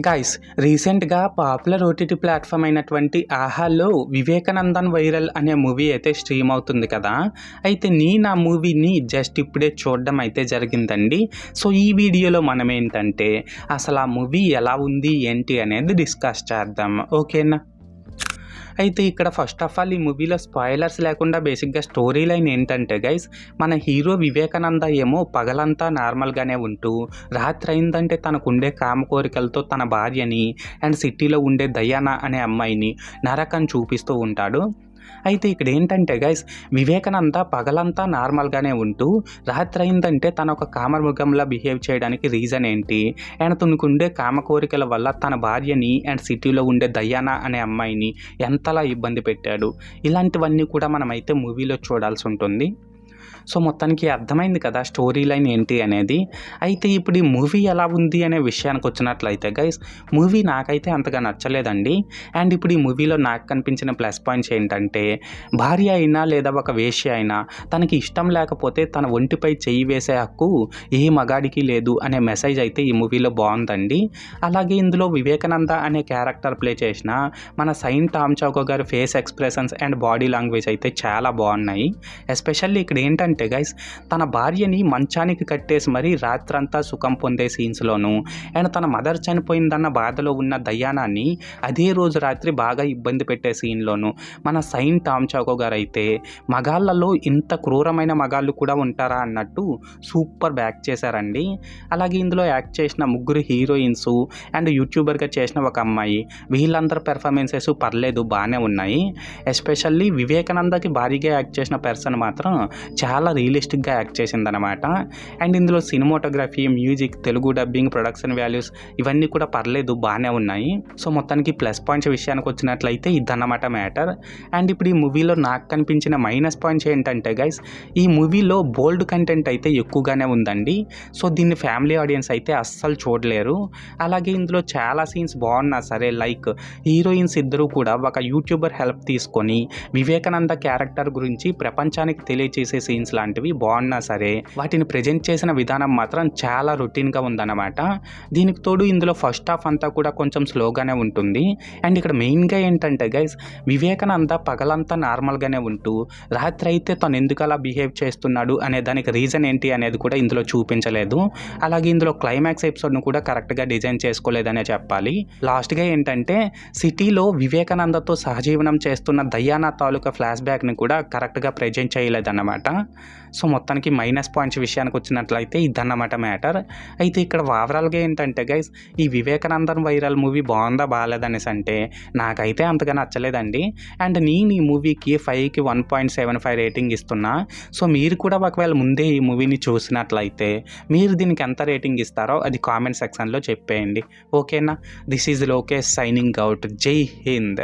Guys, రీసెంట్‌గా popular OTT platform అయినటువంటి ఆహాలో 'వివేకానందన్ వైరల్' అనే మూవీ అయితే స్ట్రీమ్ అవుతుంది కదా! అయితే నేను ఆ మూవీని జస్ట్ ఇప్పుడే చూడడం అయితే జరిగిందండి. సో, ఈ వీడియోలో మనం ఏంటంటే అసలు ఆ మూవీ ఎలా ఉంది, ఏంటి అనేది డిస్కస్ చేద్దాం. ఓకేనా? అయితే ఇక్కడ ఫస్ట్ ఆఫ్ ఆల్ ఈ మూవీలో స్పాయిలర్స్ లేకుండా బేసిక్‌గా స్టోరీ లైన్ ఏంటంటే గైస్, మన హీరో వివేకానంద ఏమో పగలంతా నార్మల్‌గానే ఉంటూ, రాత్రి అయిందంటే తనకుండే కామ కోరికలతో తన భార్యని అండ్ సిటీలో ఉండే దయానా అనే అమ్మాయిని నరకం చూపిస్తూ ఉంటాడు. అయితే ఇక్కడ ఏంటంటే గైస్, వివేకానంద పగలంతా నార్మల్‌గానే ఉంటూ, రాత్రి అయిందంటే తన ఒక కామమృగంలా బిహేవ్ చేయడానికి రీజన్ ఏంటి? అండ్ తనకుండే కామ కోరికల వల్ల తన భార్యని అండ్ సిటీలో ఉండే దయానా అనే అమ్మాయిని ఎంతలా ఇబ్బంది పెట్టాడు? ఇలాంటివన్నీ కూడా మనమైతే మూవీలో చూడాల్సి ఉంటుంది. సో, మొత్తానికి అర్థమైంది కదా స్టోరీ లైన్ ఏంటి అనేది. అయితే ఇప్పుడు ఈ మూవీ ఎలా ఉంది అనే విషయానికి వచ్చినట్లయితే గైస్, మూవీ నాకైతే అంతగా నచ్చలేదండి. అండ్ ఇప్పుడు ఈ మూవీలో నాకు కనిపించిన ప్లస్ పాయింట్స్ ఏంటంటే, భార్య అయినా లేదా ఒక వేశ్య అయినా తనకి ఇష్టం లేకపోతే తన ఒంటిపై చెయ్యి వేసే హక్కు ఏ మగాడికి లేదు అనే మెసేజ్ అయితే ఈ మూవీలో బాగుందండి. అలాగే ఇందులో వివేకానంద అనే క్యారెక్టర్ ప్లే చేసిన మన సైన్ టామ్ చాకో గారి face expressions and body language అయితే చాలా బాగున్నాయి. ఎస్పెషల్లీ ఇక్కడ ఏంటంటే గైస్, తన భార్యని మంచానికి కట్టేసి మరీ రాత్రంతా సుఖం పొందే సీన్స్లోను అండ్ తన మదర్ చనిపోయిందన్న బాధలో ఉన్న దయానాన్ని అదే రోజు రాత్రి బాగా ఇబ్బంది పెట్టే సీన్లోను మన సైన్ టామ్ చాకో గారు అయితే మగాళ్ళలో ఇంత క్రూరమైన మగాళ్ళు కూడా ఉంటారా అన్నట్టు సూపర్ యాక్ట్ చేశారండి. అలాగే ఇందులో యాక్ట్ చేసిన ముగ్గురు హీరోయిన్స్ అండ్ యూట్యూబర్గా చేసిన ఒక అమ్మాయి, వీళ్ళందరి పెర్ఫార్మెన్సెస్ పర్లేదు, బాగానే ఉన్నాయి. ఎస్పెషల్లీ వివేకానందకి భారీగా యాక్ట్ చేసిన పర్సన్ మాత్రం చాలా రియలిస్టిక్గా యాక్ట్ చేసిందనమాట. అండ్ ఇందులో cinematography, music, Telugu dubbing, production values ఇవన్నీ కూడా పర్లేదు, బాగానే ఉన్నాయి. సో, మొత్తానికి ప్లస్ పాయింట్స్ విషయానికి వచ్చినట్లయితే ఇదన్నమాట మ్యాటర్. అండ్ ఇప్పుడు ఈ మూవీలో నాకు కనిపించిన మైనస్ పాయింట్స్ ఏంటంటే గైస్, ఈ మూవీలో బోల్డ్ కంటెంట్ అయితే ఎక్కువగానే ఉందండి. సో, దీన్ని ఫ్యామిలీ ఆడియన్స్ అయితే అస్సలు చూడలేరు. అలాగే ఇందులో చాలా సీన్స్ బాగున్నా సరే, లైక్ హీరోయిన్స్ ఇద్దరు కూడా ఒక యూట్యూబర్ హెల్ప్ తీసుకొని వివేకానంద క్యారెక్టర్ గురించి ప్రపంచానికి తెలియచేసే సీన్స్ లాంటివి బాగున్నా సరే, వాటిని ప్రజెంట్ చేసిన విధానం మాత్రం చాలా రొటీన్గా ఉందన్నమాట. దీనికి తోడు ఇందులో ఫస్ట్ హాఫ్ అంతా కూడా కొంచెం స్లోగానే ఉంటుంది. అండ్ ఇక్కడ మెయిన్గా ఏంటంటే గైస్, వివేకానంద పగలంతా నార్మల్గానే ఉంటూ రాత్రి అయితే తను ఎందుకు అలా బిహేవ్ చేస్తున్నాడు అనే దానికి రీజన్ ఏంటి అనేది కూడా ఇందులో చూపించలేదు. అలాగే ఇందులో క్లైమాక్స్ ఎపిసోడ్ను కూడా కరెక్ట్గా డిజైన్ చేసుకోలేదనే చెప్పాలి. లాస్ట్గా ఏంటంటే, సిటీలో వివేకానందతో సహజీవనం చేస్తున్న దయానా తాలూకా ఫ్లాష్ బ్యాక్ని కూడా కరెక్ట్గా ప్రజెంట్ చేయలేదన్నమాట. సో, మొత్తానికి మైనస్ పాయింట్స్ విషయానికి వచ్చినట్లయితే ఇదన్నమాట మ్యాటర్. అయితే ఇక్కడ ఓవరాల్గా ఏంటంటే గైస్, ఈ వివేకానందన్ వైరల్ మూవీ బాగుందా బాగాలేదనేసి అంటే నాకైతే అంతగా నచ్చలేదండి. అండ్ నేను ఈ మూవీకి 5కి 1.75 రేటింగ్ ఇస్తున్నా. సో, మీరు కూడా ఒకవేళ ముందే ఈ మూవీని చూసినట్లయితే మీరు దీనికి ఎంత రేటింగ్ ఇస్తారో అది కామెంట్ సెక్షన్లో చెప్పేయండి. ఓకేనా? This is Lokesh signing out. జై హింద్.